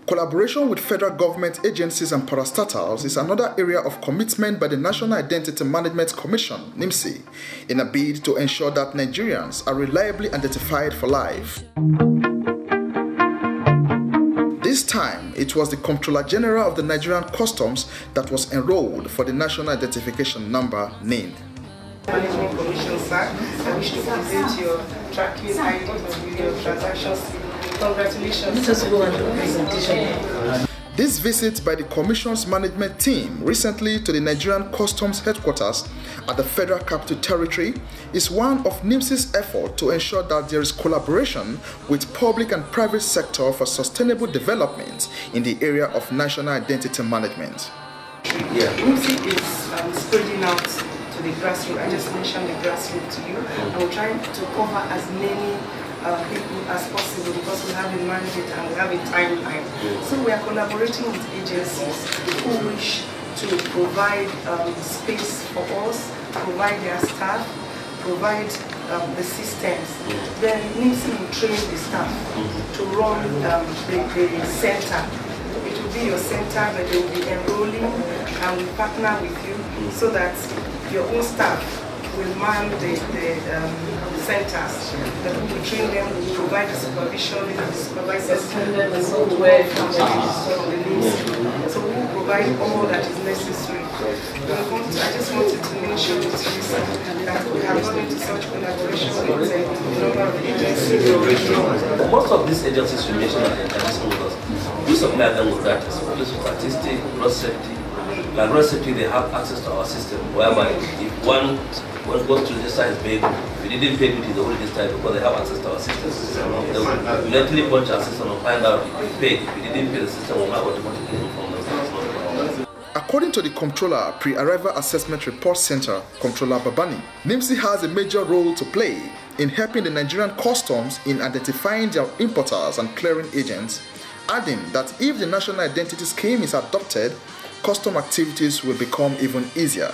Collaboration with federal government agencies and parastatals is another area of commitment by the National Identity Management Commission, NIMC, in a bid to ensure that Nigerians are reliably identified for life. This time, it was the Comptroller General of the Nigerian Customs that was enrolled for the National Identification Number, NIN. Management Commission, sir, I wish to present your tracking ID of your transactions. Congratulations. Let us go on the presentation. This visit by the Commission's management team recently to the Nigerian Customs headquarters at the Federal Capital Territory is one of NIMC's effort to ensure that there is collaboration with public and private sector for sustainable development in the area of national identity management. NIMC is spreading out to the grassroots. I just mentioned the grassroots to you, and we're trying to cover as many people as possible because we have a mandate and we have a timeline. So we are collaborating with agencies who wish to provide space for us, provide their staff, provide the systems. Then NIMC will train the staff to run the center. It will be your center, but they will be enrolling and we partner with you so that your own staff will man the centers. That we will train them, we will provide the supervision, the supervisors, the software, the needs. So we will provide all that is necessary. I just wanted to mention to you that we have gone into such collaboration with a number of agencies. Most of these agencies you mentioned are with us. We supply them with data, police statistics, road safety. Like road safety, they have access to our system, whereby if one goes to register his vehicle, if he didn't pay duty, they will register because they have access to our system. They will immediately punch our system and find out if he paid. If he didn't pay, the system will not automatically inform them. According to the Comptroller Pre-Arrival Assessment Report Center, Comptroller Babani, NIMC has a major role to play in helping the Nigerian Customs in identifying their importers and clearing agents, adding that if the national identity scheme is adopted, custom activities will become even easier.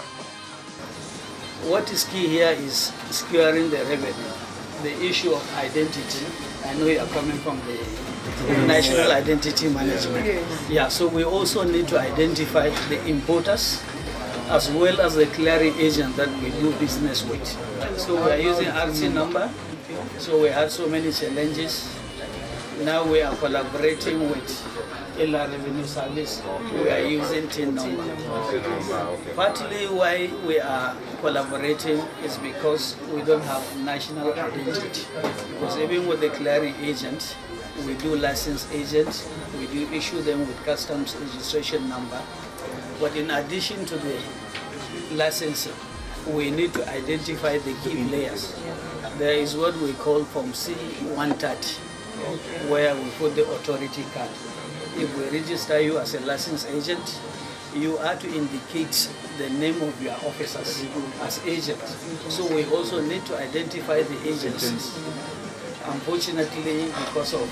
What is key here is securing the revenue, the issue of identity. I know you are coming from the National Identity Management. Yeah, so we also need to identify the importers as well as the clearing agent that we do business with. So we are using RC number. So we had so many challenges. Now we are collaborating with Revenue Service. We are using TIN number. Partly why we are collaborating is because we don't have national identity. Because even with the clearing agent, we do license agents, we do issue them with customs registration number. But in addition to the licensing, we need to identify the key players. There is what we call Form C-130, where we put the authority card. If we register you as a licensed agent, you are to indicate the name of your officers as agents. So we also need to identify the agencies. Unfortunately, because of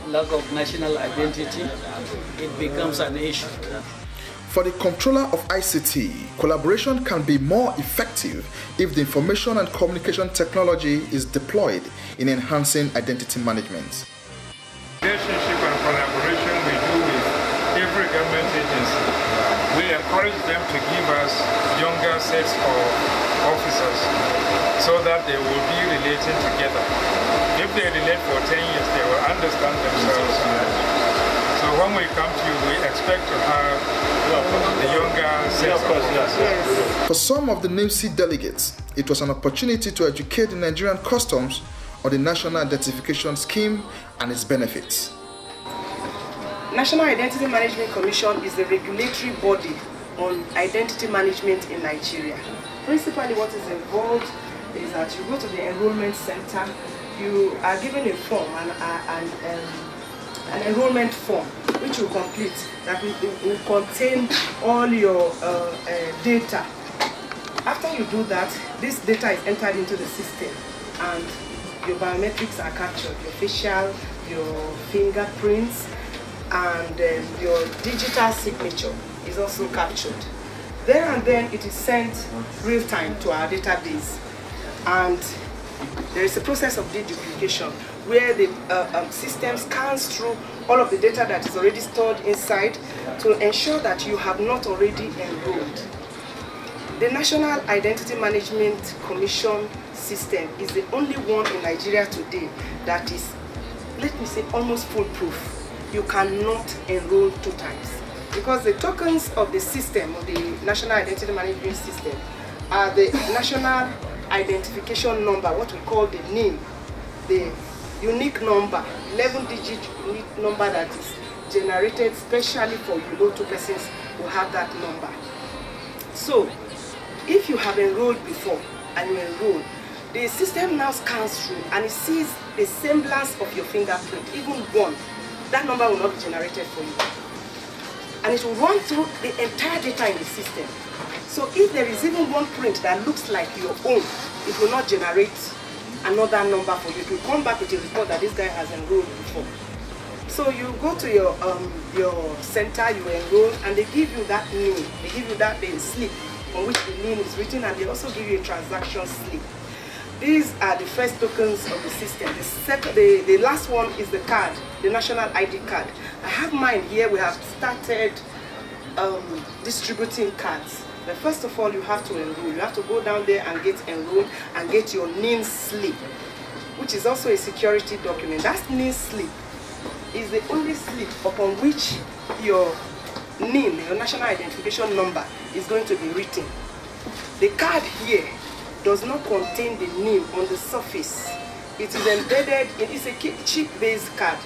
lack of national identity, it becomes an issue. For the Comptroller of ICT, collaboration can be more effective if the information and communication technology is deployed in enhancing identity management. Relationship and collaboration we do with every government agency. We encourage them to give us younger sets of officers so that they will be relating together. If they relate for 10 years, they will understand themselves. So when we come to you, we expect to have the younger sets of officers. For some of the NIMC delegates, it was an opportunity to educate the Nigerian Customs on the National Identification Scheme and its benefits. National Identity Management Commission is the regulatory body on identity management in Nigeria. Principally what is involved is that you go to the enrollment center, you are given a form, an enrollment form, which you complete, that will contain all your data. After you do that, this data is entered into the system and your biometrics are captured, your facial, your fingerprints, and your digital signature is also captured. There and then it is sent real time to our database, and There is a process of deduplication where the system scans through all of the data that is already stored inside to ensure that you have not already enrolled. The National Identity Management Commission system is the only one in Nigeria today that is, let me say, almost foolproof. You cannot enroll 2 times. Because the tokens of the system, of the National Identity Management System, are the National Identification Number, what we call the NIN, the unique number, 11-digit unique number that is generated specially for you. No 2 persons will have that number. So, if you have enrolled before and you enroll, the system now scans through and it sees the semblance of your fingerprint, even one. That number will not be generated for you. And it will run through the entire data in the system. So if there is even one print that looks like your own, it will not generate another number for you. It will come back with a report that this guy has enrolled before. So you go to your center, you enroll, and they give you that NIN. They give you that slip on which the NIN is written, and they also give you a transaction slip. These are the first tokens of the system. The last one is the card, the national ID card. I have mine here. We have started distributing cards. But first of all, you have to enroll. You have to go down there and get enrolled and get your NIN slip, which is also a security document. That NIN slip is the only slip upon which your NIN, your national identification number, is going to be written. The card here does not contain the NIN on the surface. It is embedded in, it's a chip-based card.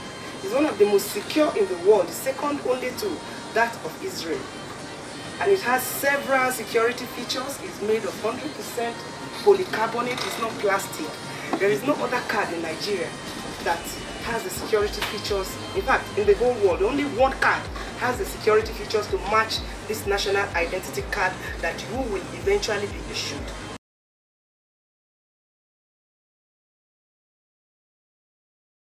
It's one of the most secure in the world, second only to that of Israel. And it has several security features. It's made of 100% polycarbonate, it's not plastic. There is no other card in Nigeria that has the security features. In fact, in the whole world, only one card has the security features to match this national identity card that you will eventually be issued.